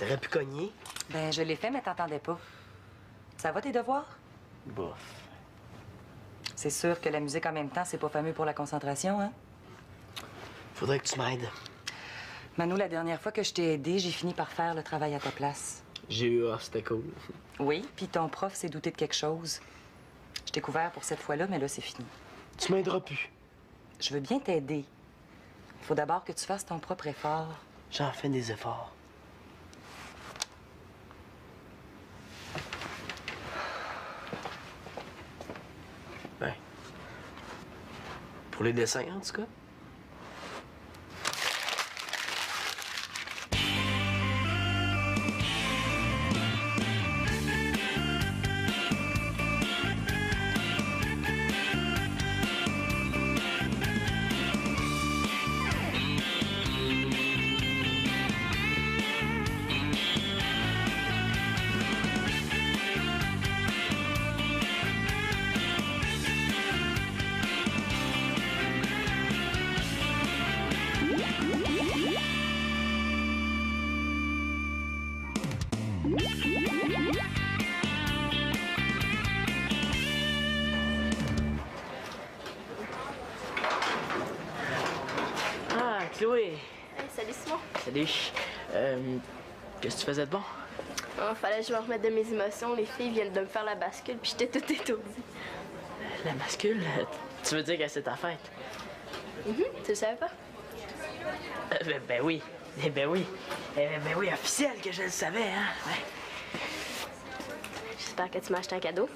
T'aurais pu cogner. Ben, je l'ai fait, mais t'entendais pas. Ça va, tes devoirs? Bof. C'est sûr que la musique en même temps, c'est pas fameux pour la concentration, hein? Faudrait que tu m'aides. Manu, la dernière fois que je t'ai aidé, j'ai fini par faire le travail à ta place. J'ai eu c'était cool. Oui, puis ton prof s'est douté de quelque chose. Je t'ai couvert pour cette fois-là, mais là, c'est fini. Tu m'aideras plus. Je veux bien t'aider. Il faut d'abord que tu fasses ton propre effort. J'en fais des efforts. Ben. Pour les dessins, en tout cas. Ah, Chloé! Hey, salut Simon. Salut. Qu'est-ce que tu faisais de bon? Oh, fallait que je me remette de mes émotions. Les filles viennent de me faire la bascule, puis j'étais toute étourdie. La bascule? Tu veux dire que c'est ta fête? Tu le savais pas? Ben oui. Ben oui. Ben oui, officiel que je le savais, hein? Ouais. J'espère que tu m'as acheté un cadeau.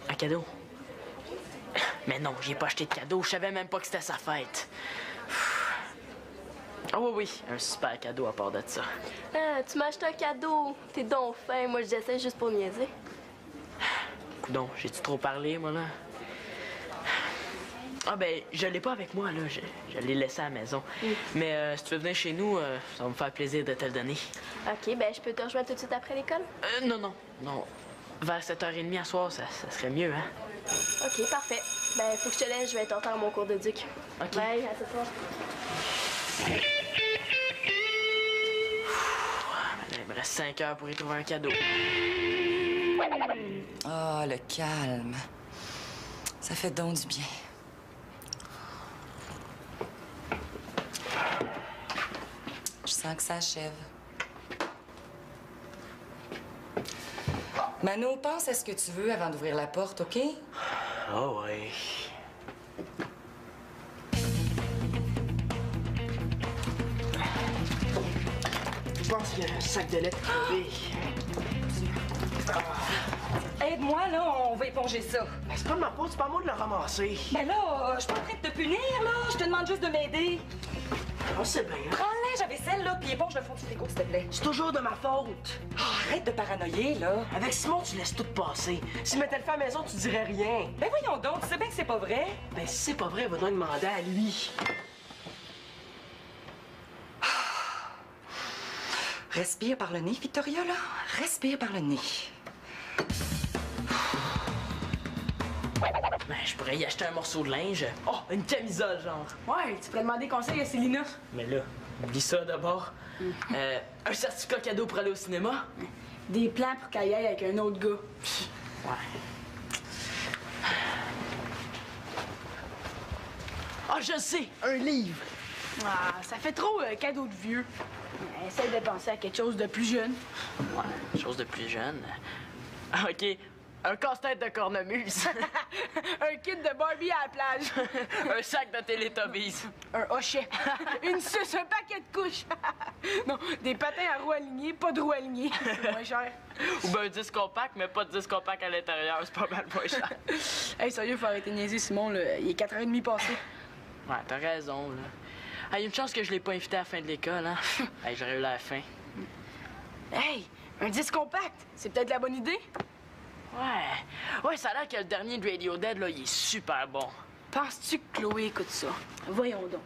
Un cadeau? Mais non, j'ai pas acheté de cadeau. Je savais même pas que c'était sa fête. Ah oui, oui, un super cadeau à part de ça. Ah, tu m'as acheté un cadeau. T'es donc fin. Moi, je j'essaie juste pour niaiser. Coudon, j'ai-tu trop parlé, moi, là? Ah ben, je l'ai pas avec moi, là. Je l'ai laissé à la maison. Mais si tu veux venir chez nous, ça va me faire plaisir de te le donner. OK, ben je peux te rejoindre tout de suite après l'école? Non. Vers 7h30 à soir, ça serait mieux, hein? OK, parfait. Ben, faut que je te laisse. Je vais être en retard à mon cours de duc. OK. Bye, à ce soir. Il me reste 5 heures pour y trouver un cadeau. Oh, le calme. Ça fait donc du bien. Je sens que ça achève. Manu, pense à ce que tu veux avant d'ouvrir la porte, OK? Oh ouais. Je pense qu'il y a un sac de lettres crevé. Aide-moi, là, on va éponger ça. Ben, c'est pas de ma faute, c'est pas à moi de le ramasser. Ben là, je suis pas en train de te punir, là. Je te demande juste de m'aider. Ah, c'est bien. Prends le linge à vaisselle, là, puis éponge le fond du frigo, s'il te plaît. C'est toujours de ma faute. Oh, arrête de paranoïer, là. Avec Simon, tu laisses tout passer. Si mettais le fait à la maison, tu dirais rien. Ben voyons donc, tu sais bien que c'est pas vrai. Ben, si c'est pas vrai, va donc demander à lui. Respire par le nez, Victoria, là. Respire par le nez. Ben, je pourrais y acheter un morceau de linge. Oh, une camisole, genre. Ouais, tu pourrais demander conseil à Célina. Mais là, oublie ça d'abord. Un certificat cadeau pour aller au cinéma. Des plans pour qu'elle y aille avec un autre gars. Ouais. Ah, je sais, un livre. Ah, ça fait trop cadeau de vieux. Essaye de penser à quelque chose de plus jeune. Ouais, chose de plus jeune. Ah, OK. Un casse-tête de cornemuse. Un kit de Barbie à la plage. Un sac de Teletubbies. Un hochet. Une suce, un paquet de couches. Non, des patins à roues alignées, pas de roues alignées. C'est moins cher. Ou ben un disque compact, mais pas de disque compact à l'intérieur. C'est pas mal moins cher. Hey, sérieux, faut arrêter de niaiser, Simon, là. Il est 4h30 passé. Ouais, t'as raison, là. Ah, y a une chance que je l'ai pas invité à la fin de l'école, hein. Hey, j'aurais eu la faim. Hey, un disque compact, c'est peut-être la bonne idée? Ouais, ça a l'air que le dernier de Radiohead, là, il est super bon. Penses-tu que Chloé écoute ça? Voyons donc.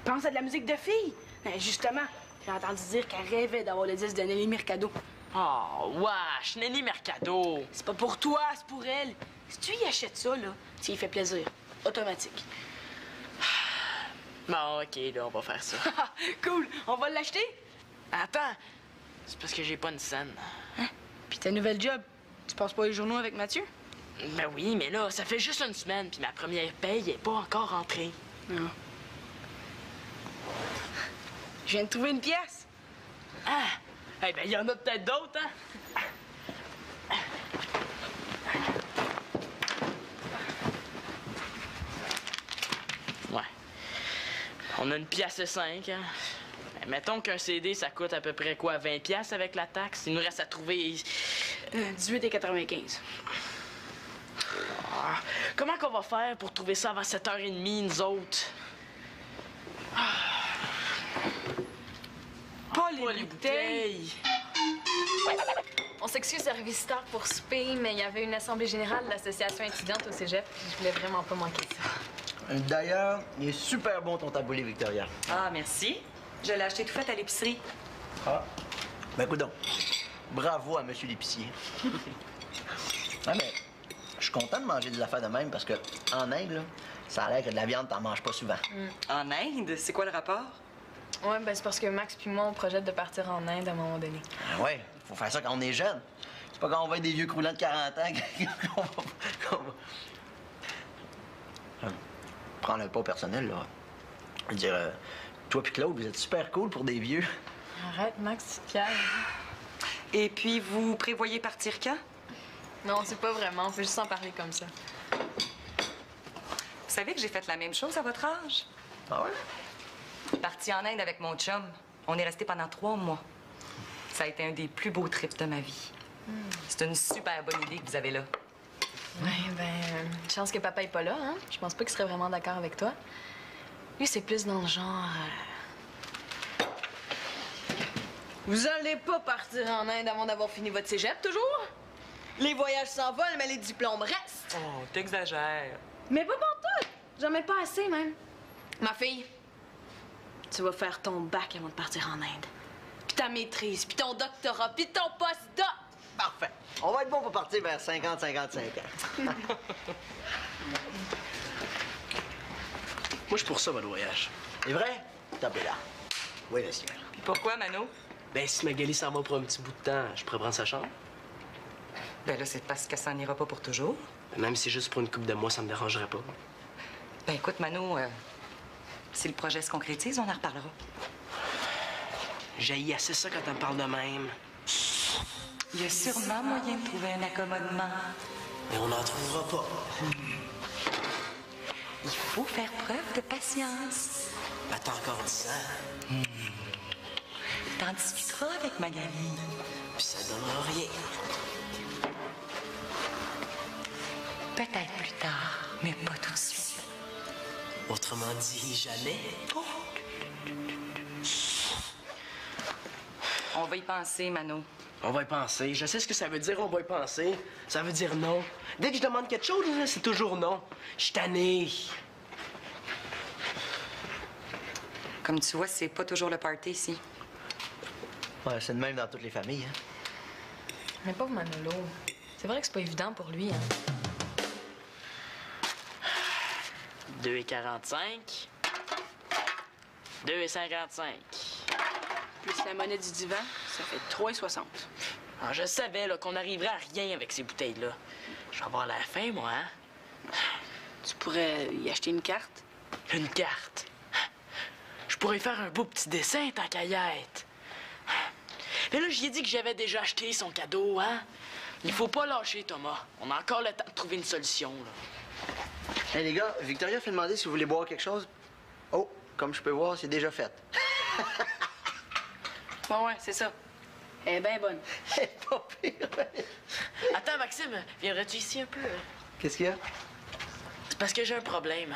Pense à de la musique de filles. Justement, j'ai entendu dire qu'elle rêvait d'avoir le disque de Nelly Mercado. Oh, wesh, Nelly Mercado. C'est pas pour toi, c'est pour elle. Si tu y achètes ça, là, tu y fais plaisir. Automatique. Bon, OK, là, on va faire ça. Cool, on va l'acheter? Attends, c'est parce que j'ai pas une scène. Hein? Puis ta nouvelle job, tu passes pas les journaux avec Mathieu? Ben oui, mais là, ça fait juste une semaine, puis ma première paye est pas encore rentrée. Non. Je viens de trouver une pièce. Ah! Eh ben, il y en a peut-être d'autres, hein? Ouais. On a une pièce 5, hein? Ben, mettons qu'un CD, ça coûte à peu près quoi, 20$ avec la taxe? Il nous reste à trouver... 18,95. Ah, comment qu'on va faire pour trouver ça avant 7h30, nous autres? Pas les bouteilles. On s'excuse d'arriver si tard pour souper, mais il y avait une assemblée générale de l'association étudiante au cégep, puis je voulais vraiment pas manquer ça. D'ailleurs, il est super bon ton taboulé, Victoria. Ah, merci. Je l'ai acheté tout fait à l'épicerie. Ah. Ben, écoute donc. Bravo à monsieur l'épicier. Ah, mais je suis content de manger des affaires de même parce que en Inde, là, ça a l'air que de la viande, t'en manges pas souvent. En Inde? C'est quoi le rapport? Ouais, ben c'est parce que Max puis moi, on projette de partir en Inde à un moment donné. Ah ouais, faut faire ça quand on est jeune. C'est pas quand on va être des vieux croulants de 40 ans qu'on va... Prendre le pas personnel, là. Je veux dire, toi puis Claude, vous êtes super cool pour des vieux. Arrête, Max, tu te calmes. Et puis, vous prévoyez partir quand? Non, c'est pas vraiment, on peut juste en parler comme ça. Vous savez que j'ai fait la même chose à votre âge? Ah ouais? Parti en Inde avec mon chum. On est resté pendant 3 mois. Ça a été un des plus beaux trips de ma vie. C'est une super bonne idée que vous avez là. Ouais, chance que papa est pas là, hein? Je pense pas qu'il serait vraiment d'accord avec toi. Lui, c'est plus dans le genre... Vous allez pas partir en Inde avant d'avoir fini votre cégep, toujours? Les voyages s'envolent, mais les diplômes restent. Oh, t'exagères. Mais pas pantoute! Jamais pas assez, même. Ma fille, tu vas faire ton bac avant de partir en Inde. Puis ta maîtrise, puis ton doctorat, puis ton postdoc! Parfait. On va être bon pour partir vers 50-55 ans. Moi, je suis pour ça, votre voyage. C'est vrai? Tapez là. Oui, monsieur. Puis pourquoi, Mano? Ben, si Magali s'en va pour un petit bout de temps, je pourrais prendre sa chambre. Ben là, c'est parce que ça n'ira pas pour toujours. Même si c'est juste pour une couple de mois, ça me dérangerait pas. Ben écoute, Mano, si le projet se concrétise, on en reparlera. J'haïs assez ça quand on me parle de même. Il y a sûrement moyen de trouver un accommodement. Mais on n'en trouvera pas. Il faut faire preuve de patience. Attends encore 10 ans, T'en discuteras avec Magali. puis ça donnera rien. Peut-être plus tard, mais pas tout de suite. Autrement dit, jamais. On va y penser, Mano. On va y penser. Je sais ce que ça veut dire, on va y penser. Ça veut dire non. Dès que je demande quelque chose, là, c'est toujours non. Je suis tanné. Comme tu vois, c'est pas toujours le party ici. Ouais, c'est de même dans toutes les familles, hein. Mais pauvre Manolo, c'est vrai que c'est pas évident pour lui, hein? 2,45. 2,55. Plus la monnaie du divan, ça fait 3,60. Alors, je savais là, qu'on n'arriverait à rien avec ces bouteilles-là. Je vais avoir la faim, moi, hein? Tu pourrais y acheter une carte. Une carte. Je pourrais faire un beau petit dessin, tant qu'à y être. Mais là, j'y ai dit que j'avais déjà acheté son cadeau, hein? Il faut pas lâcher, Thomas. On a encore le temps de trouver une solution, là. Hey, les gars, Victoria fait demander si vous voulez boire quelque chose. Oh, comme je peux voir, c'est déjà fait. Ouais, c'est ça. Elle est bien bonne. C'est pas pire. Attends, Maxime, viendrais-tu ici un peu? Qu'est-ce qu'il y a? C'est parce que j'ai un problème.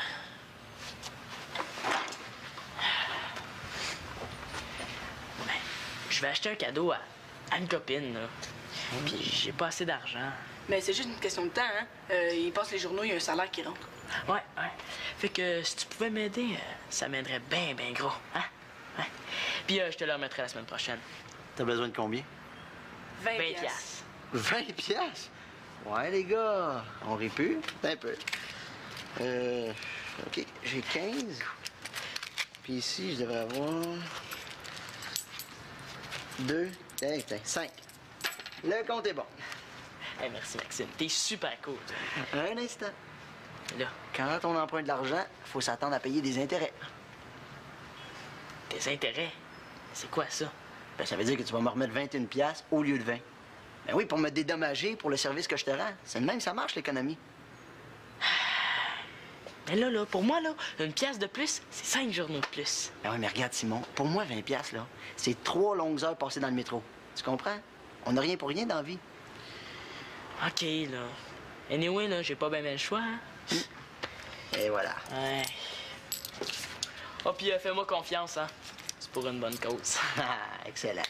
Ben, je vais acheter un cadeau à une copine, là. Puis j'ai pas assez d'argent. Mais c'est juste une question de temps, hein. Il passe les journaux, il y a un salaire qui rentre. Ouais. Fait que si tu pouvais m'aider, ça m'aiderait bien gros, hein? Ouais. Puis je te le remettrai la semaine prochaine. T'as besoin de combien? 20 20 piastres. piastres. 20 piastres? Ouais, les gars, on rit plus? Un peu. OK, j'ai 15. Puis ici, je devrais avoir 2, tiens, 5. Le compte est bon. Hey, merci, Maxime. T'es super cool. Un instant. Là, Quand on emprunte de l'argent, faut s'attendre à payer des intérêts. tes intérêts, c'est quoi ça? Ben, ça veut dire que tu vas me remettre 21 piastres au lieu de 20. Ben oui, pour me dédommager pour le service que je te rends. C'est de même, ça marche, l'économie. Mais là, pour moi, là, une pièce de plus, c'est 5 journaux de plus. Ben oui, mais regarde, Simon, pour moi, 20 piastres, là, c'est 3 longues heures passées dans le métro. Tu comprends? On n'a rien pour rien dans la vie. OK, là. Anyway, là, j'ai pas bien le choix, hein? Et voilà. Ouais. Oh, puis fais-moi confiance, hein? C'est pour une bonne cause. Ah, excellent.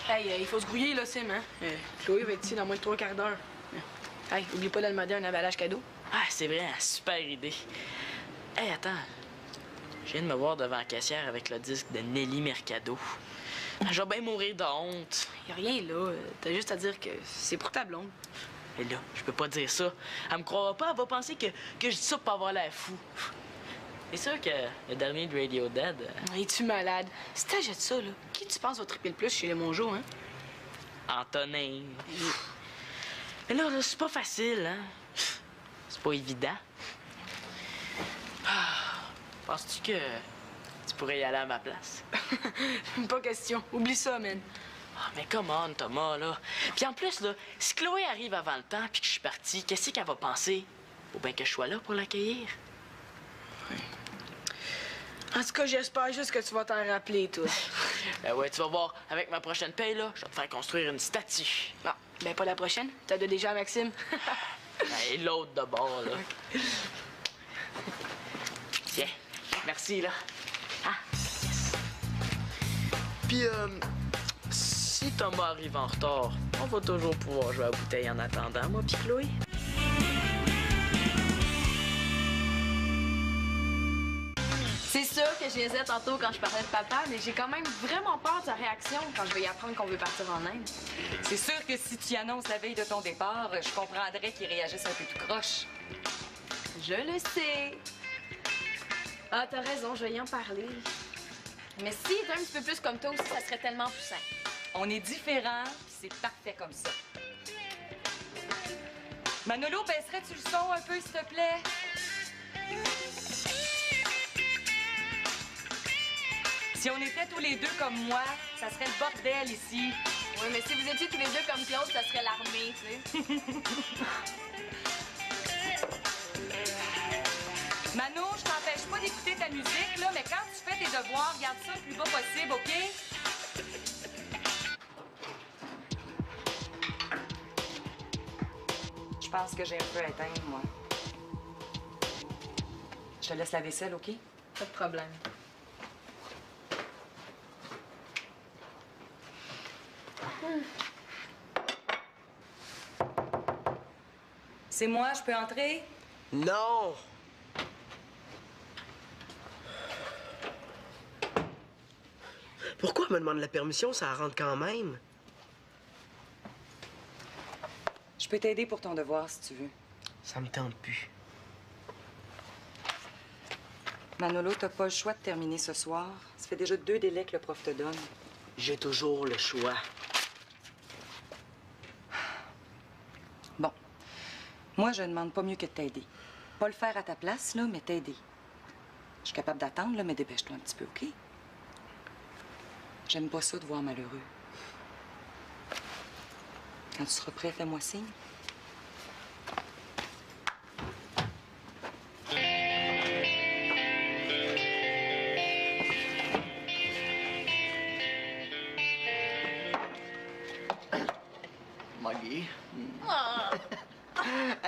Hey, il faut se grouiller, là, Sim, hein? Chloé va être ici dans moins de 3 quarts d'heure. Hey, oublie pas de demander un emballage cadeau. Ah, c'est vrai, super idée. Hey, attends. Je viens de me voir devant la caissière avec le disque de Nelly Mercado. Je vais bien mourir de honte. Y a rien, là. T'as juste à dire que c'est pour ta blonde. Mais là, je peux pas dire ça. Elle me croira pas, elle va penser que je dis ça pour avoir l'air fou. C'est sûr que le dernier de Radio Dead... Es-tu malade? Si t'achètes ça, là, qui tu penses va triper le plus chez les Mongeaux, hein? Antonin. Mais là, c'est pas facile, hein? C'est pas évident. Penses-tu que tu pourrais y aller à ma place? Pas question. Oublie ça, man. Ah, mais come on, Thomas, là. Puis en plus, là, si Chloé arrive avant le temps puis que je suis parti, qu'est-ce qu'elle va penser? Faut bien que je sois là pour l'accueillir. En tout cas, j'espère juste que tu vas t'en rappeler, toi. Ben ouais, tu vas voir, avec ma prochaine paye, là, je vais te faire construire une statue. Bon, ben pas la prochaine. T'as de déjà, Maxime. Et l'autre de bord, là. Tiens, merci, là. Ah, yes. Puis, si Thomas arrive en retard, on va toujours pouvoir jouer à la bouteille en attendant, moi puis Chloé. C'est sûr que je niaisais tantôt quand je parlais de papa, mais j'ai quand même vraiment peur de sa réaction quand je vais y apprendre qu'on veut partir en Inde. C'est sûr que si tu y annonces la veille de ton départ, je comprendrais qu'il réagisse un peu tout croche. Je le sais. Ah, t'as raison, je vais y en parler. Mais s'il était un petit peu plus comme toi aussi, ça serait tellement plus simple. On est différents, puis c'est parfait comme ça. Manolo, baisserais-tu le son un peu, s'il te plaît? Si on était tous les deux comme moi, ça serait le bordel ici. Oui, mais si vous étiez tous les deux comme Claude, ça serait l'armée, tu sais. Mano, je t'empêche pas d'écouter ta musique, là, mais quand tu fais tes devoirs, garde ça le plus bas possible, OK? Je pense que j'ai un peu à éteindre, moi. Je te laisse la vaisselle, OK? Pas de problème. C'est moi, je peux entrer? Non! Pourquoi elle me demande la permission? Ça rentre quand même. Je peux t'aider pour ton devoir, si tu veux. Ça me tente plus. Manolo, t'as pas le choix de terminer ce soir. Ça fait déjà 2 délais que le prof te donne. J'ai toujours le choix. Bon. Moi, je ne demande pas mieux que de t'aider. Pas le faire à ta place, là, mais t'aider. Je suis capable d'attendre, là, mais dépêche-toi un petit peu, OK? J'aime pas ça de voir malheureux. Quand tu seras prêt, fais-moi signe. Molly.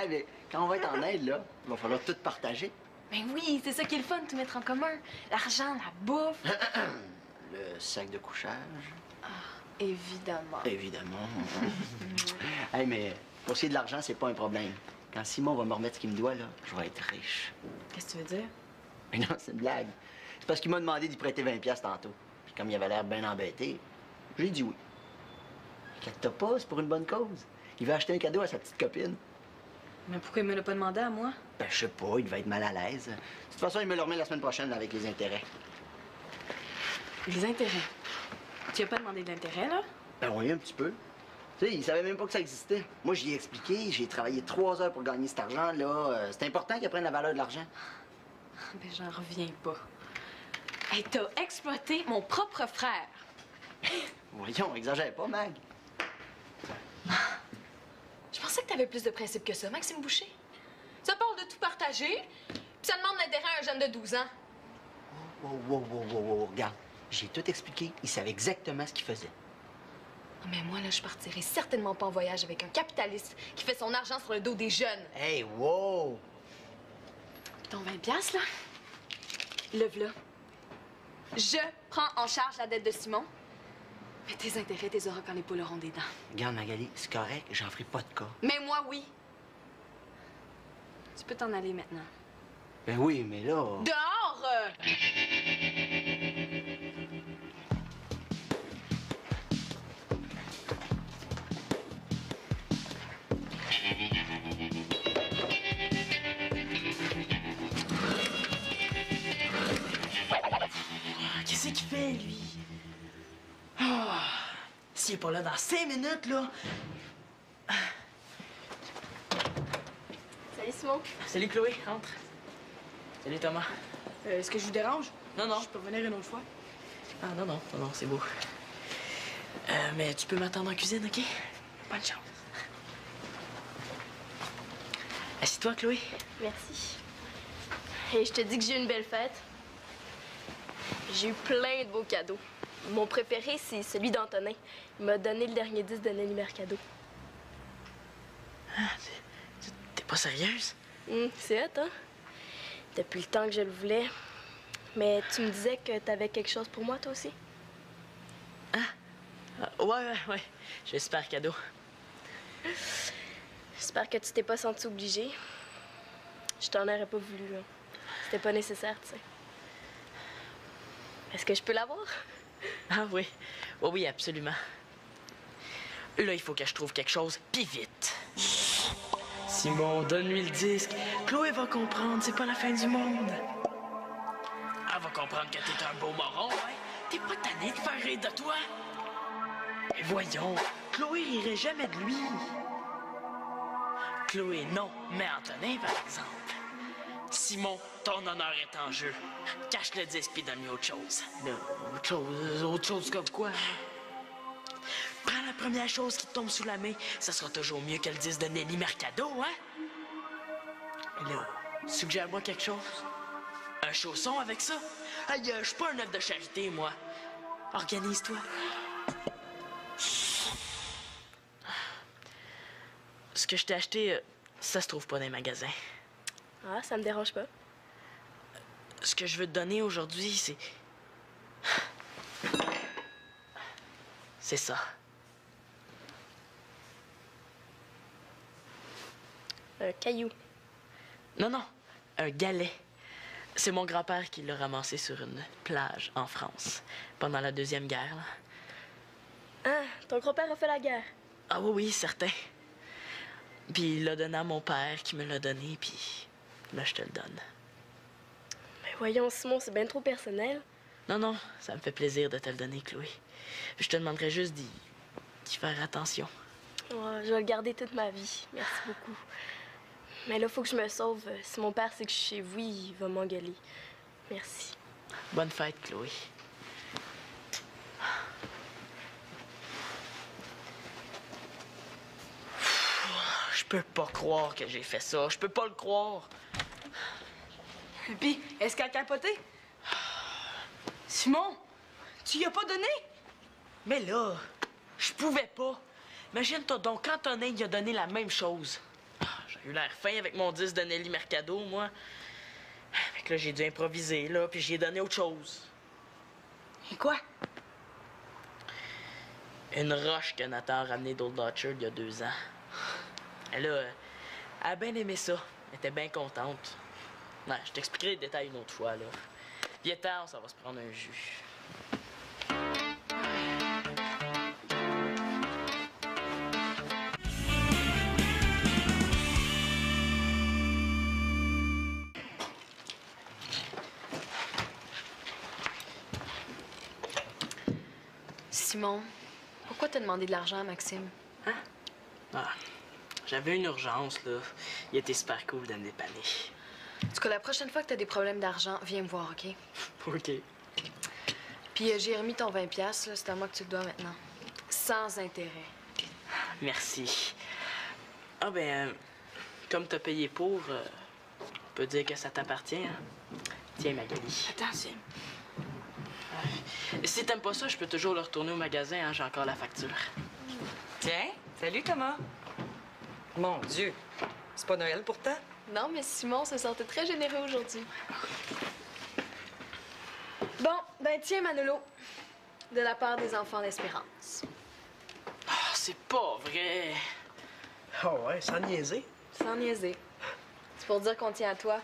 Eh bien, quand on va être en aide, là, il va falloir tout partager. Ben oui, c'est ça qui est le fun, tout mettre en commun. L'argent, la bouffe. Le sac de couchage. Évidemment. Évidemment. Hey, mais pour ce qui est de l'argent, c'est pas un problème. Quand Simon va me remettre ce qu'il me doit, là, je vais être riche. Qu'est-ce que tu veux dire? Mais non, c'est une blague. C'est parce qu'il m'a demandé d'y prêter 20 piastres tantôt. Puis comme il avait l'air bien embêté, j'ai dit oui. Inquiète-toi pas, c'est pour une bonne cause. Il veut acheter un cadeau à sa petite copine. Mais pourquoi il me l'a pas demandé à moi? Ben, je sais pas, il devait être mal à l'aise. De toute façon, il me le remet la semaine prochaine avec les intérêts. Les intérêts. Tu as pas demandé de l'intérêt, là? Ben oui, un petit peu. Tu sais, il savait même pas que ça existait. Moi, j'y ai expliqué, j'ai travaillé 3 heures pour gagner cet argent-là. C'est important qu'il apprenne la valeur de l'argent. Ben, j'en reviens pas. Hey, t'as exploité mon propre frère. Voyons, exagère pas, Mag. Je pensais que t'avais plus de principe que ça, Maxime Boucher. Ça parle de tout partager, puis ça demande l'intérêt à un jeune de 12 ans. Wow, regarde. J'ai tout expliqué. Il savait exactement ce qu'il faisait. Mais moi, là, je partirai certainement pas en voyage avec un capitaliste qui fait son argent sur le dos des jeunes. Hey, wow! Ton 20$, là? Lève-la. Je prends en charge la dette de Simon. Mais tes intérêts, t'es auras quand les poules auront des dents. Regarde, Magali, c'est correct, j'en ferai pas de cas. Mais moi, oui. Tu peux t'en aller maintenant. Ben oui, mais là... Dehors! Qu'est-ce qu'il fait, lui? Ah, s'il est pas là dans 5 minutes, là... Salut Simon. Salut, Chloé, entre. Salut, Thomas. Est-ce que je vous dérange? Non. Je peux revenir une autre fois? Ah, non, c'est beau. Mais tu peux m'attendre en cuisine, OK? Bonne chance. Assieds-toi, Chloé. Merci. Et je te dis que j'ai eu une belle fête. J'ai eu plein de beaux cadeaux. Mon préféré, c'est celui d'Antonin. Il m'a donné le dernier disque de Nelly Mercado. Ah, t'es pas sérieuse? C'est hot, hein? Depuis le temps que je le voulais. Mais tu me disais que t'avais quelque chose pour moi, toi aussi? Ouais. J'ai un super cadeau. J'espère que tu t'es pas senti obligé. Je t'en aurais pas voulu, hein. C'était pas nécessaire, tu sais. Est-ce que je peux l'avoir? Ah oui. Oui, absolument. Là, il faut que je trouve quelque chose, puis vite. Simon, donne-lui le disque. Chloé va comprendre, c'est pas la fin du monde. Elle va comprendre que t'es un beau moron, hein? T'es pas tanné de faire rire de toi? Et voyons, Chloé rirait jamais de lui. Chloé, non, mais Antonin, par exemple. Simon, ton honneur est en jeu. Cache le disque puis donne-lui autre chose. Autre chose comme quoi? Prends la première chose qui te tombe sous la main. Ça sera toujours mieux que le disque de Nelly Mercado, hein? Et là, suggère-moi quelque chose. Un chausson avec ça? Aïe, je suis pas un œuf de charité, moi. Organise-toi. Ce que je t'ai acheté, ça se trouve pas dans les magasins. Ah, ça me dérange pas. Ce que je veux te donner aujourd'hui, c'est... C'est ça. Un caillou. Non, un galet. C'est mon grand-père qui l'a ramassé sur une plage en France, pendant la Deuxième Guerre, là. Ah, ton grand-père a fait la guerre. Ah oui, certain. Puis il l'a donné à mon père, qui me l'a donné, puis là, je te le donne. Mais voyons, Simon, c'est bien trop personnel. Non, ça me fait plaisir de te le donner, Chloé. Je te demanderais juste d'y faire attention. Ouais, je vais le garder toute ma vie. Merci beaucoup. Mais là, faut que je me sauve. Si mon père sait que je suis chez vous, il va m'engueuler. Merci. Bonne fête, Chloé. Je peux pas croire que j'ai fait ça. Je peux pas le croire. Puis, est-ce qu'elle a capoté? Simon, tu y as pas donné? Mais là, je pouvais pas. Imagine-toi donc, Antonin il a donné la même chose. J'ai eu l'air fin avec mon disque de Nelly Mercado, moi. Fait que là, j'ai dû improviser, là, puis j'ai donné autre chose. Et quoi? Une roche que Nathan a ramenée d'Old Orchard il y a 2 ans. Et là, elle a bien aimé ça. Elle était bien contente. Ouais, je t'expliquerai les détails une autre fois, là. Il est tard, ça va se prendre un jus. Simon, pourquoi t'as demandé de l'argent à Maxime? Hein? Ah, j'avais une urgence, là. Il était super cool de me dépanner. En tout cas, la prochaine fois que t'as des problèmes d'argent, viens me voir, OK? OK. Puis j'ai remis ton 20$, là, c'est à moi que tu le dois maintenant. Sans intérêt. Merci. Ah ben, comme t'as payé pour, on peut dire que ça t'appartient, hein? Tiens, Magali. Attends, Sim. Si t'aimes pas ça, je peux toujours le retourner au magasin, hein? J'ai encore la facture. Tiens, salut Thomas. Mon Dieu, c'est pas Noël pourtant? Non, mais Simon se sentait très généreux aujourd'hui. Bon, ben tiens, Manolo. De la part des enfants d'Espérance. Ah, c'est pas vrai. Oh ouais, sans niaiser. Sans niaiser. C'est pour dire qu'on tient à toi.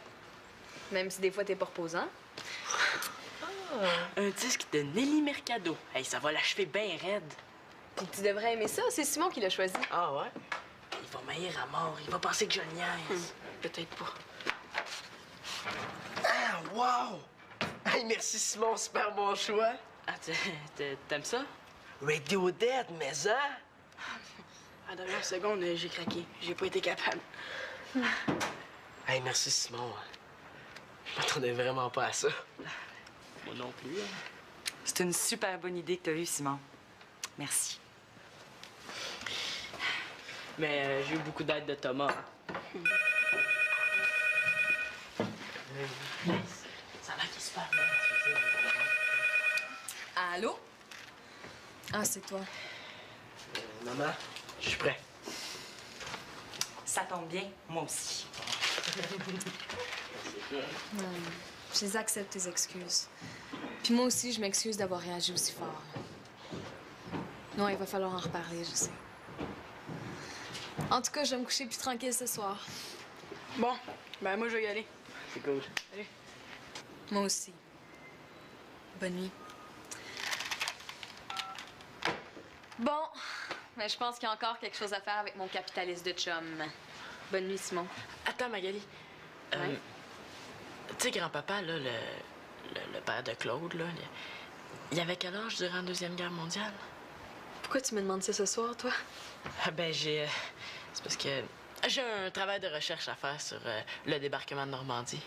Même si des fois t'es pas reposant. Un disque de Nelly Mercado. Hey, ça va l'achever bien raide. Puis tu devrais aimer ça, c'est Simon qui l'a choisi. Ah ouais? Il va m'haïr à mort. Il va penser que je le niaise. Peut-être pas. Ah, wow! Hey, merci Simon, super bon choix. Ah, t'aimes ça? Radiohead, mais ça? À la dernière seconde, j'ai craqué. J'ai pas été capable. Hey, merci Simon. Je m'attendais vraiment pas à ça. Moi non plus. Hein. C'est une super bonne idée que t'as eue, Simon. Merci. Mais j'ai eu beaucoup d'aide de Thomas. Ça a l'air qu'il est super bien. Allô? Ah, c'est toi. Maman, je suis prêt. Ça tombe bien, moi aussi. Je les accepte tes excuses. Puis moi aussi, je m'excuse d'avoir réagi aussi fort. Non, il va falloir en reparler, je sais. En tout cas, je vais me coucher plus tranquille ce soir. Bon, ben moi je vais y aller. C'est cool. Moi aussi. Bonne nuit. Bon, mais je pense qu'il y a encore quelque chose à faire avec mon capitaliste de chum. Bonne nuit, Simon. Attends, Magali. Ouais? Tu sais, grand-papa, là, le père de Claude, là, il avait quel âge durant la Deuxième Guerre mondiale? Pourquoi tu me demandes ça ce soir, toi? Ah ben, c'est parce que j'ai un travail de recherche à faire sur le débarquement de Normandie.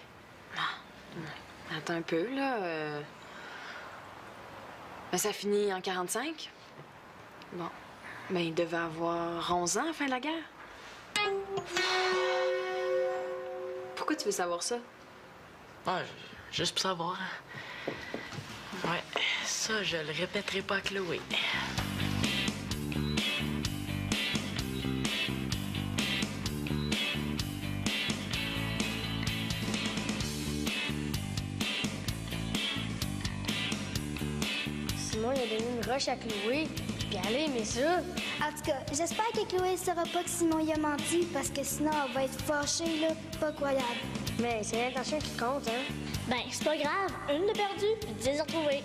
Attends un peu, là. Ben, ça finit en 45? Bon. Ben, il devait avoir 11 ans à la fin de la guerre. Pourquoi tu veux savoir ça? Ah, juste pour savoir. Hein. Ouais, ça, je le répéterai pas à Chloé. Simon, il a donné une roche à Chloé, puis elle a aimé ça. En tout cas, j'espère que Chloé ne saura pas que Simon y a menti, parce que sinon, elle va être fâchée, là, pas croyable. Mais c'est l'intention qui compte, hein? Ben, c'est pas grave. Une de perdue, puis 10 de retrouvée.